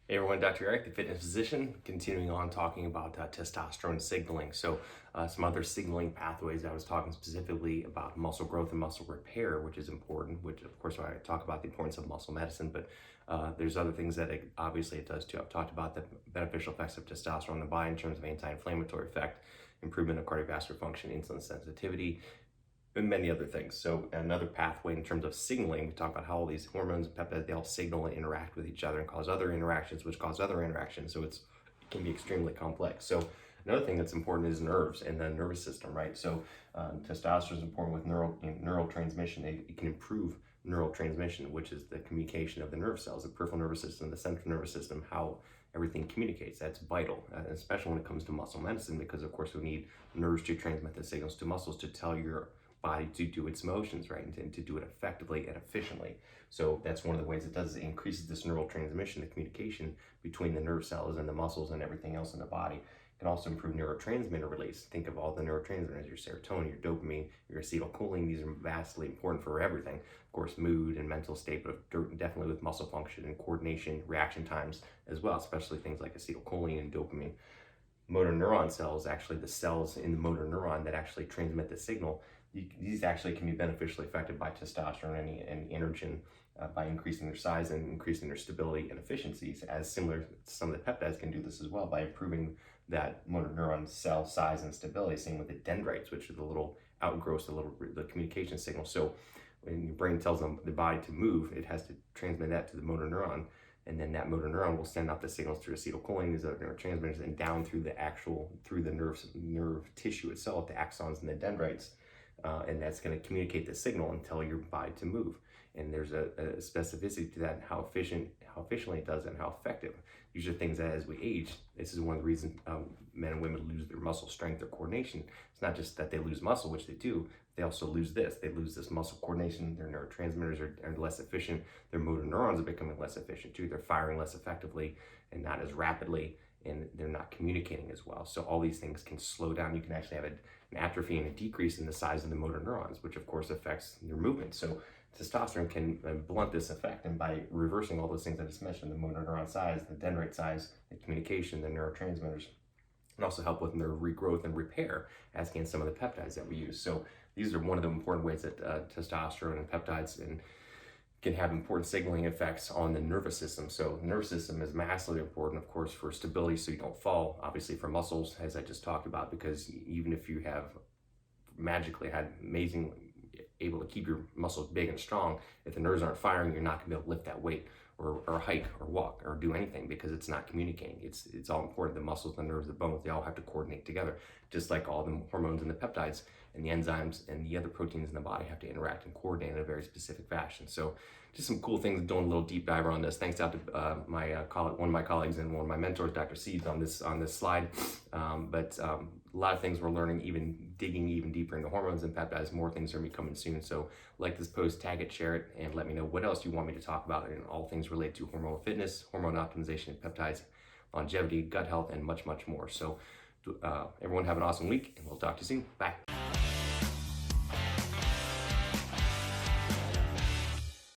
Hey everyone, Dr. Eric, the fitness physician, continuing on talking about testosterone signaling. Some other signaling pathways. I was talking specifically about muscle growth and muscle repair, which is important, which of course I talk about the importance of muscle medicine, but there's other things that obviously it does too. I've talked about the beneficial effects of testosterone in the body in terms of anti-inflammatory effect, improvement of cardiovascular function, insulin sensitivity, and many other things. So another pathway in terms of signaling, we talk about how all these hormones and peptides, they all signal and interact with each other and cause other interactions, which cause other interactions. So it can be extremely complex. So another thing that's important is nerves and the nervous system, right? So testosterone is important with neural transmission. It can improve neural transmission, which is the communication of the nerve cells, the peripheral nervous system, the central nervous system, how everything communicates. That's vital, especially when it comes to muscle medicine, because of course we need nerves to transmit the signals to muscles to tell your body to do its motions, right, and to do it effectively and efficiently. So that's one of the ways it does. It increases this neural transmission, the communication between the nerve cells and the muscles and everything else in the body. It can also improve neurotransmitter release. Think of all the neurotransmitters, your serotonin, your dopamine, your acetylcholine. These are vastly important for everything. Of course, mood and mental state, but definitely with muscle function and coordination, reaction times as well, especially things like acetylcholine and dopamine. Motor neuron cells, actually the cells in the motor neuron that actually transmit the signal, these actually can be beneficially affected by testosterone and androgen by increasing their size and increasing their stability and efficiencies, as similar some of the peptides can do this as well by improving that motor neuron cell size and stability. Same with the dendrites, which are the little outgrowths, the communication signal. So when your brain tells the body to move, it has to transmit that to the motor neuron, and then that motor neuron will send out the signals through acetylcholine, these other neurotransmitters, and down through the nerve tissue itself, the axons and the dendrites. And that's going to communicate the signal and tell your body to move. And there's a specificity to that, and how efficiently it does it and how effective. These are things that as we age, this is one of the reasons men and women lose their muscle strength or coordination. It's not just that they lose muscle, which they do, they also lose this. They lose this muscle coordination, their neurotransmitters are less efficient, their motor neurons are becoming less efficient too. They're firing less effectively and not as rapidly, and they're not communicating as well. So all these things can slow down. You can actually have an atrophy and a decrease in the size of the motor neurons, which of course affects your movement. So testosterone can blunt this effect, and by reversing all those things I just mentioned, the motor neuron size, the dendrite size, the communication, the neurotransmitters, and also help with nerve regrowth and repair, as can some of the peptides that we use. So these are one of the important ways that testosterone and peptides can have important signaling effects on the nervous system. So the nervous system is massively important, of course, for stability, so you don't fall. Obviously for muscles, as I just talked about, because even if you have magically had able to keep your muscles big and strong, if the nerves aren't firing, you're not gonna be able to lift that weight or hike or walk or do anything, because it's not communicating. It's all important. The muscles, the nerves, the bones, they all have to coordinate together, just like all the hormones and the peptides and the enzymes and the other proteins in the body have to interact and coordinate in a very specific fashion. So just some cool things, doing a little deep dive on this. Thanks out to one of my colleagues and one of my mentors, Dr. Seeds, on this slide. A lot of things we're learning, even digging even deeper into hormones and peptides. More things are going to be coming soon. So like this post, tag it, share it, and let me know what else you want me to talk about in all things related to hormonal fitness, hormone optimization, peptides, longevity, gut health, and much, much more. So everyone have an awesome week, and we'll talk to you soon. Bye.